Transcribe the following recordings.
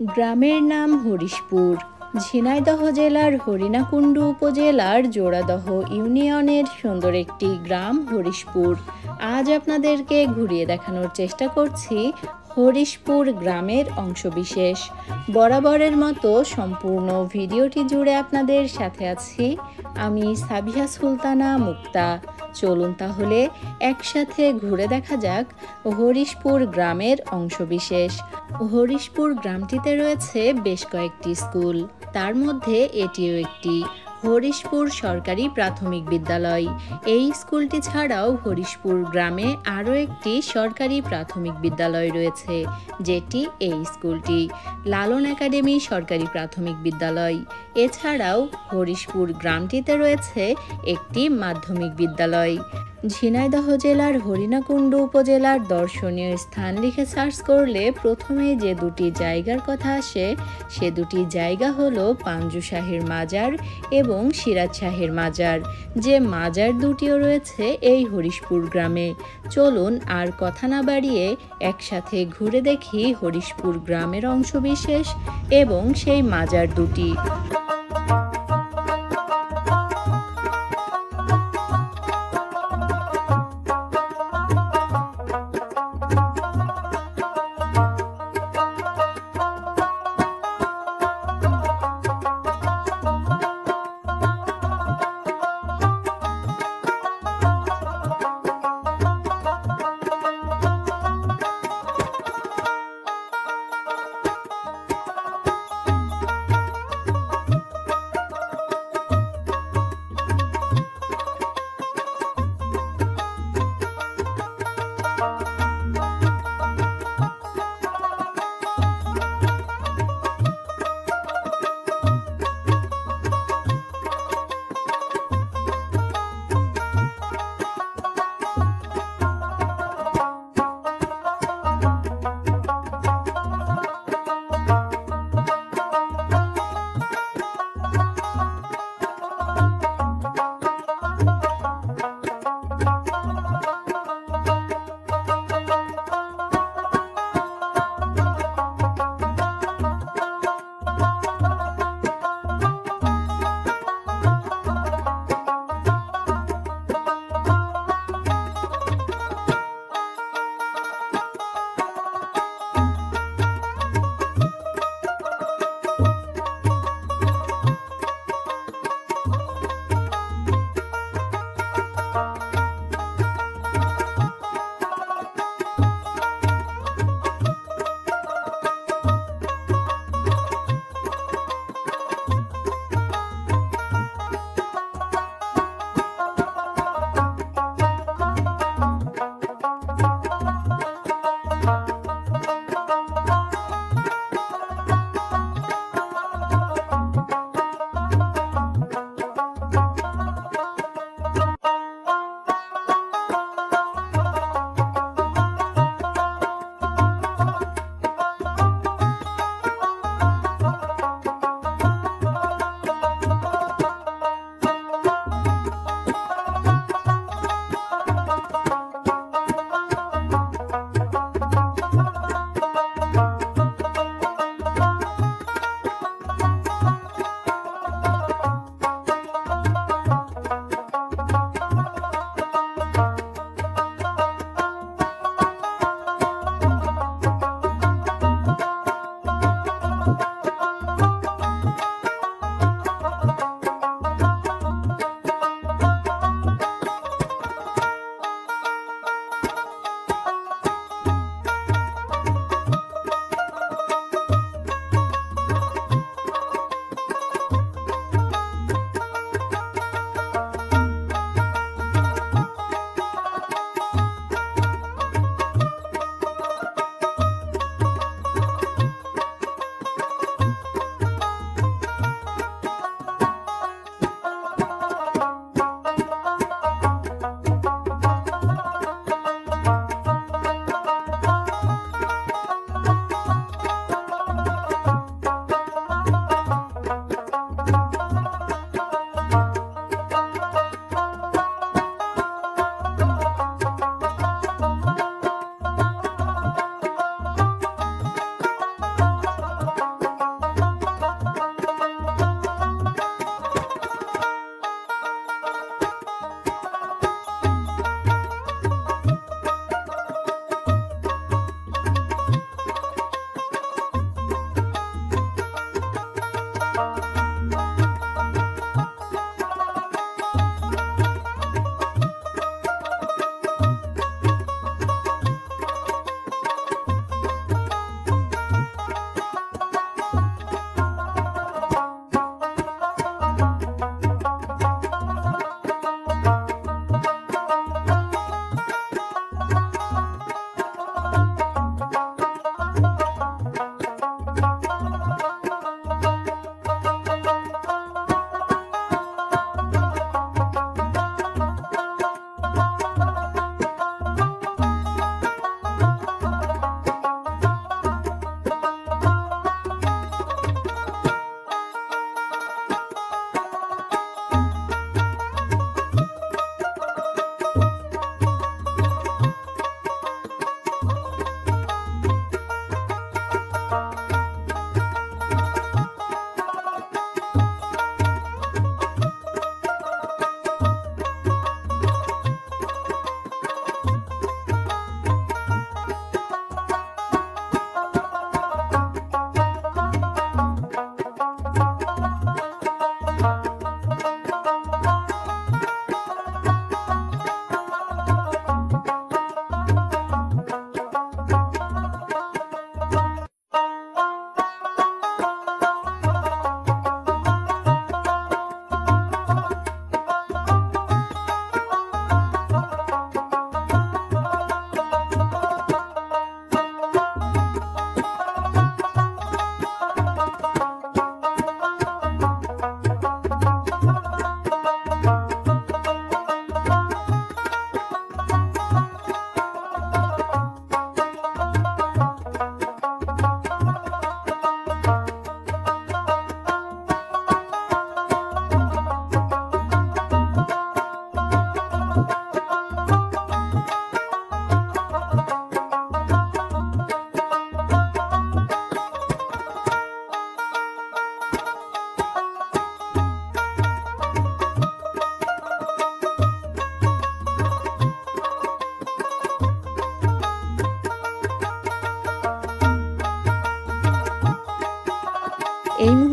গ্রামের নাম হরিশপুর। ঝিনাইদহ জেলার হরিণাকুণ্ডু উপজেলার জোড়াদহ ইউনিয়নের সুন্দর একটি গ্রাম হরিশপুর। আজ আপনাদেরকে ঘুরিয়ে দেখানোর চেষ্টা করছি হরিশপুর গ্রামের অংশবিশেষ। বরাবরের মতো সম্পূর্ণ ভিডিওটি জুড়ে আপনাদের সাথে আছি আমি সাবিহা সুলতানা মুক্তা। চলুন তাহলে একসাথে ঘুরে দেখা যাক হরিশপুর গ্রামের অংশবিশেষ। হরিশপুর গ্রামটিতে রয়েছে বেশ কয়েকটি স্কুল, তার মধ্যে এটিও একটি হরিশপুর সরকারি প্রাথমিক বিদ্যালয়। এই স্কুলটি ছাড়াও হরিশপুর গ্রামে আরও একটি সরকারি প্রাথমিক বিদ্যালয় রয়েছে, যেটি এই স্কুলটি লালন একাডেমি সরকারি প্রাথমিক বিদ্যালয়। এছাড়াও হরিশপুর গ্রামটিতে রয়েছে একটি মাধ্যমিক বিদ্যালয়। ঝিনাইদহ জেলার হরিণাকুণ্ডু উপজেলার দর্শনীয় স্থান লিখে সার্চ করলে প্রথমে যে দুটি জায়গার কথা আসে সে দুটি জায়গা হলো পাঞ্জু শাহের মাজার এবং সিরাজ শাহের মাজার, যে মাজার দুটিও রয়েছে এই হরিশপুর গ্রামে। চলুন আর কথা না বাড়িয়ে একসাথে ঘুরে দেখি হরিশপুর গ্রামের অংশবিশেষ এবং সেই মাজার দুটি।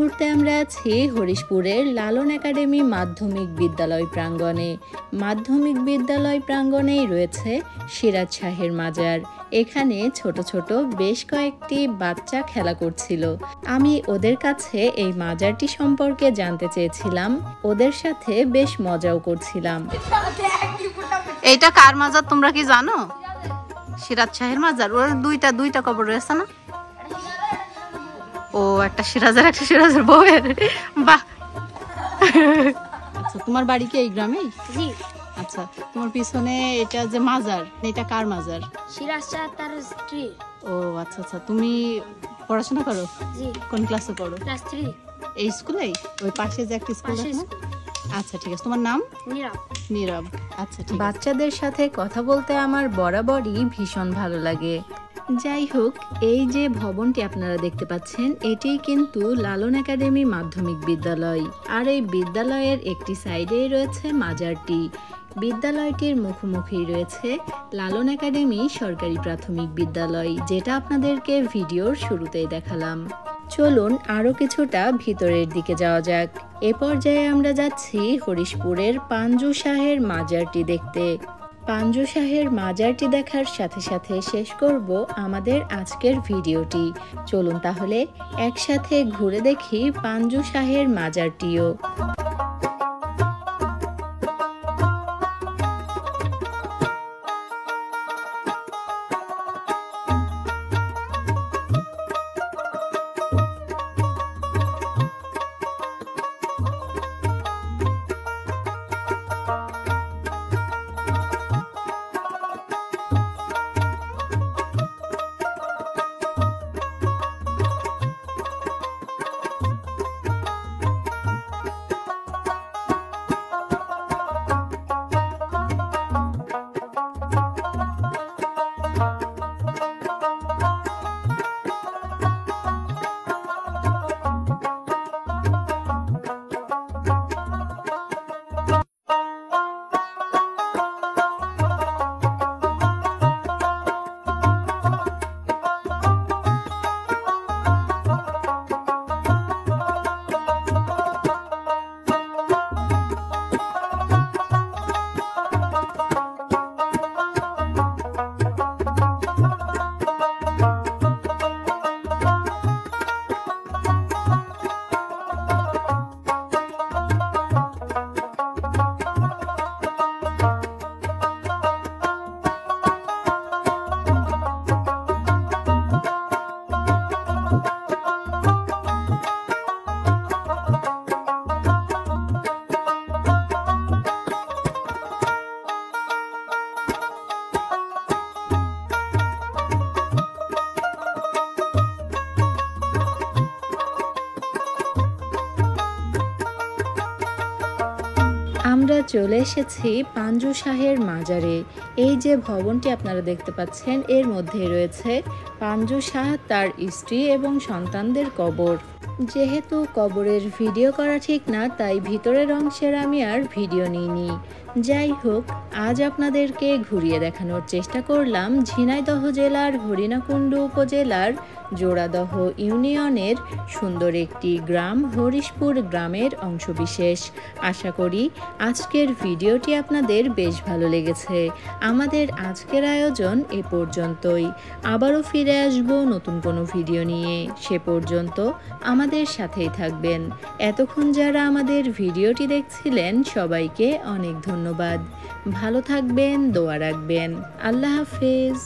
মুহূর্তে আমরা আছি হরিশপুরের লালন একাডেমি মাধ্যমিক বিদ্যালয় প্রাঙ্গণে। মাধ্যমিক বিদ্যালয় প্রাঙ্গণেই রয়েছে সিরাজ শাহের মাজার। এখানে ছোট ছোট বেশ কয়েকটি বাচ্চা খেলা করছিল। আমি ওদের কাছে এই মাজারটি সম্পর্কে জানতে চেয়েছিলাম, ওদের সাথে বেশ মজাও করছিলাম। এইটা কার মাজার তোমরা কি জানো? সিরাজ শাহের মাজার। ওর দুইটা কবর রয়েছে না? ও একটা সিরাজের বউয়ের। বাহ। আচ্ছা, তোমার বাড়ি কি এই গ্রামেই? জি। আচ্ছা, তোমার পিছনে এটা যে মাজার, এটা কার মাজার? সিরাজ শাহ তার স্ত্রী। ও আচ্ছা আচ্ছা, তুমি পড়াশোনা করো? জি। কোন ক্লাসে পড়ো? ক্লাস 3। এই স্কুলেই? ওই পাশে যে একটা স্কুল আছে না? আচ্ছা ঠিক আছে, তোমার নাম? নীরব। আচ্ছা ঠিক আছে। বাচ্চাদের সাথে কথা বলতে আমার বরাবরই ভীষণ ভালো লাগে। যাই হোক, এই যে ভবনটি আপনারা দেখতে পাচ্ছেন, এটি কিন্তু লালন একাডেমি মাধ্যমিক বিদ্যালয়। আর এই বিদ্যালয়ের একটি সাইডেই রয়েছে মাজারটি। বিদ্যালয়টির মুখোমুখি রয়েছে লালন একাডেমি সরকারি প্রাথমিক বিদ্যালয়, যেটা আপনাদেরকে ভিডিওর শুরুতেই দেখালাম। চলুন আরও কিছুটা ভিতরের দিকে যাওয়া যাক। এ পর্যায়ে আমরা যাচ্ছি হরিশপুরের পাঞ্জু শাহের মাজারটি দেখতে। পাঞ্জু শাহের মাজারটি দেখার সাথে সাথে শেষ করব আমাদের আজকের ভিডিওটি। চলুন তাহলে একসাথে ঘুরে দেখি পাঞ্জু শাহের মাজারটিও। আমরা চলে এসেছি পাঞ্জু শাহের মাজারে। এই যে ভবনটি আপনারা দেখতে পাচ্ছেন, এর মধ্যে রয়েছে পাঞ্জু শাহ, তার স্ত্রী এবং সন্তানদের কবর। যেহেতু কবরের ভিডিও করা ঠিক না, তাই ভিতরের অংশের আমি আর ভিডিও নিইনি। যাই হোক, আজ আপনাদেরকে ঘুরিয়ে দেখানোর চেষ্টা করলাম ঝিনাইদহ জেলার হরিণাকুণ্ডু উপজেলার জোড়াদহ ইউনিয়নের সুন্দর একটি গ্রাম হরিশপুর গ্রামের অংশবিশেষ। আশা করি আজকের ভিডিওটি আপনাদের বেশ ভালো লেগেছে। আমাদের আজকের আয়োজন এ পর্যন্তই। আবারও ফিরে আসব নতুন কোনো ভিডিও নিয়ে। সে পর্যন্ত আমাদের সাথেই থাকবেন। এতক্ষণ যারা আমাদের ভিডিওটি দেখছিলেন, সবাইকে অনেক ধন্যবাদ। ভালো থাকবেন, দোয়া রাখবেন। আল্লাহ হাফেজ।